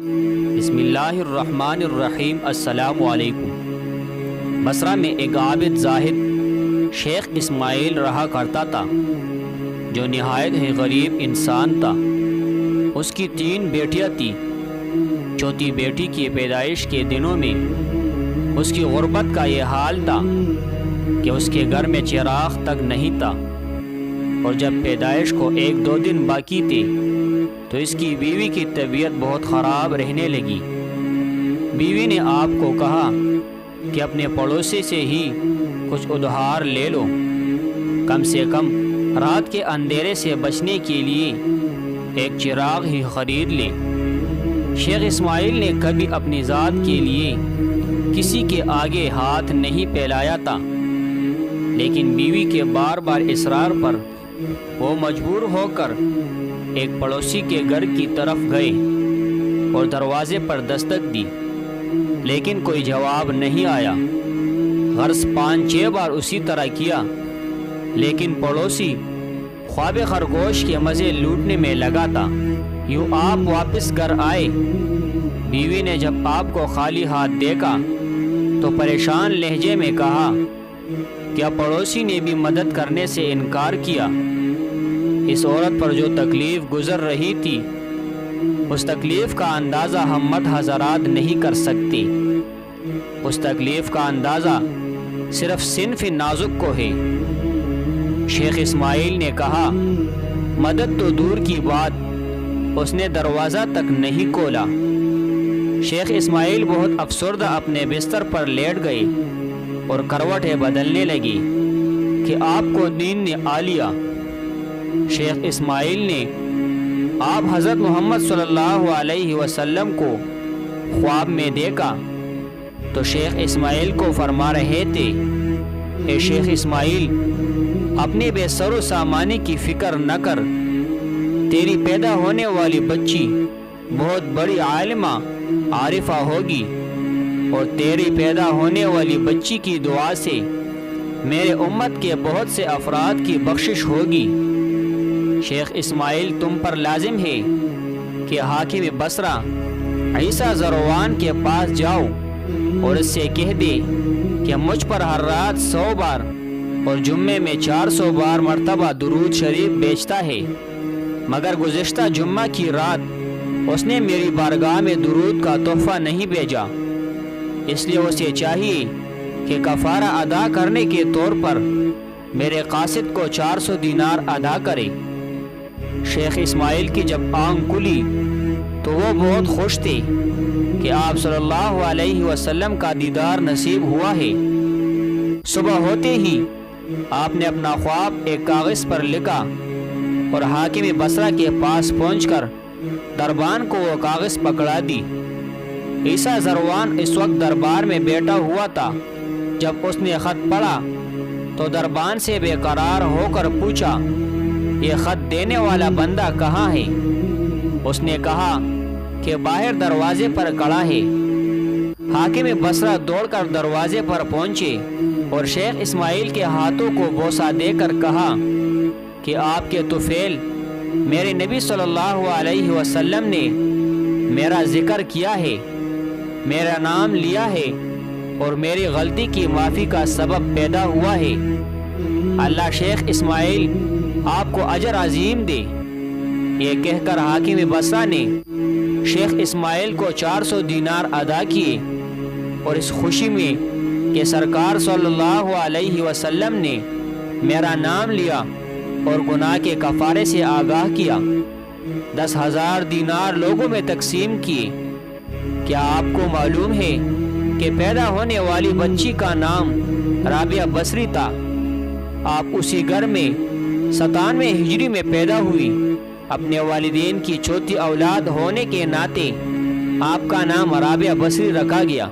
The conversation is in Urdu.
بسم اللہ الرحمن الرحیم۔ السلام علیکم۔ بصرہ میں ایک عابد زاہد شیخ اسماعیل رہا کرتا تھا جو نہایت ہی غریب انسان تھا۔ اس کی 3 بیٹیاں تھیں۔ چوتھی بیٹی کی پیدائش کے دنوں میں اس کی غربت کا یہ حال تھا کہ اس کے گھر میں چراغ تک نہیں تھا، اور جب پیدائش کو 1-2 دن باقی تھے تو اس کی بیوی کی طبیعت بہت خراب رہنے لگی۔ بیوی نے آپ کو کہا کہ اپنے پڑوسی سے ہی کچھ ادھار لے لو، کم سے کم رات کے اندھیرے سے بچنے کے لیے ایک چراغ ہی خرید لے۔ شیخ اسماعیل نے کبھی اپنی ذات کے لیے کسی کے آگے ہاتھ نہیں پھیلایا تھا، لیکن بیوی کے بار بار اصرار پر وہ مجبور ہو کر ایک پڑوسی کے گھر کی طرف گئے اور دروازے پر دستک دی، لیکن کوئی جواب نہیں آیا۔ غرض 5-6 بار اسی طرح کیا، لیکن پڑوسی خواب خرگوش کے مزے لوٹنے میں لگا تھا۔ یوں آپ واپس گھر آئے۔ بیوی نے جب آپ کو خالی ہاتھ دیکھا تو پریشان لہجے میں کہا، کیا پڑوسی نے بھی مدد کرنے سے انکار کیا؟ اس عورت پر جو تکلیف گزر رہی تھی، اس تکلیف کا اندازہ ہم مت حضرات نہیں کر سکتے۔ اس تکلیف کا اندازہ صرف صنف نازک کو ہے۔ شیخ اسماعیل نے کہا، مدد تو دور کی بات، اس نے دروازہ تک نہیں کھولا۔ شیخ اسماعیل بہت افسردہ اپنے بستر پر لیٹ گئے اور کروٹیں بدلنے لگی کہ آپ کو نیند نے آ لیا۔ شیخ اسماعیل نے آپ حضرت محمد صلی اللہ علیہ وسلم کو خواب میں دیکھا تو شیخ اسماعیل کو فرما رہے تھے، اے شیخ اسماعیل، اپنے بے سر و سامانی کی فکر نہ کر، تیری پیدا ہونے والی بچی بہت بڑی عالمہ عارفہ ہوگی، اور تیری پیدا ہونے والی بچی کی دعا سے میرے امت کے بہت سے افراد کی بخشش ہوگی۔ شیخ اسماعیل، تم پر لازم ہے کہ حاکم بصرہ عیسیٰ زروان کے پاس جاؤ اور اس سے کہہ دے کہ مجھ پر ہر رات 100 بار اور جمعے میں 400 بار مرتبہ درود شریف بھیجتا ہے، مگر گزشتہ جمعہ کی رات اس نے میری بارگاہ میں درود کا تحفہ نہیں بھیجا، اس لیے اسے چاہیے کہ کفارہ ادا کرنے کے طور پر میرے قاصد کو 400 دینار ادا کرے۔ شیخ اسماعیل کی جب آنکھ کھلی تو وہ بہت خوش تھے کہ آپ صلی اللہ علیہ وسلم کا دیدار نصیب ہوا ہے۔ صبح ہوتے ہی آپ نے اپنا خواب ایک کاغذ پر لکھا اور حاکم بصرہ کے پاس پہنچ کر دربان کو وہ کاغذ پکڑا دی۔ عیسیٰ زروان اس وقت دربار میں بیٹھا ہوا تھا۔ جب اس نے خط پڑھا تو دربان سے بے قرار ہو کر پوچھا، یہ خط دینے والا بندہ کہاں ہے؟ اس نے کہا کہ باہر دروازے پر کھڑا ہے۔ حاکم بصرہ دوڑ کر دروازے پر پہنچے اور شیخ اسماعیل کے ہاتھوں کو بوسہ دے کر کہا کہ آپ کے طفیل میرے نبی صلی اللہ علیہ وسلم نے میرا ذکر کیا ہے، میرا نام لیا ہے اور میری غلطی کی معافی کا سبب پیدا ہوا ہے۔ اللہ شیخ اسماعیل آپ کو اجر عظیم دے۔ یہ کہہ کر حاکم بصرہ نے شیخ اسماعیل کو 400 دینار ادا کیے، اور اس خوشی میں کہ سرکار صلی اللہ علیہ وسلم نے میرا نام لیا اور گناہ کے کفارے سے آگاہ کیا، 10,000 دینار لوگوں میں تقسیم کیے۔ کیا آپ کو معلوم ہے کہ پیدا ہونے والی بچی کا نام رابعہ بصری تھا؟ آپ اسی گھر میں 97 ہجری میں پیدا ہوئی۔ اپنے والدین کی چوتھی اولاد ہونے کے ناطے آپ کا نام رابعہ بصری رکھا گیا۔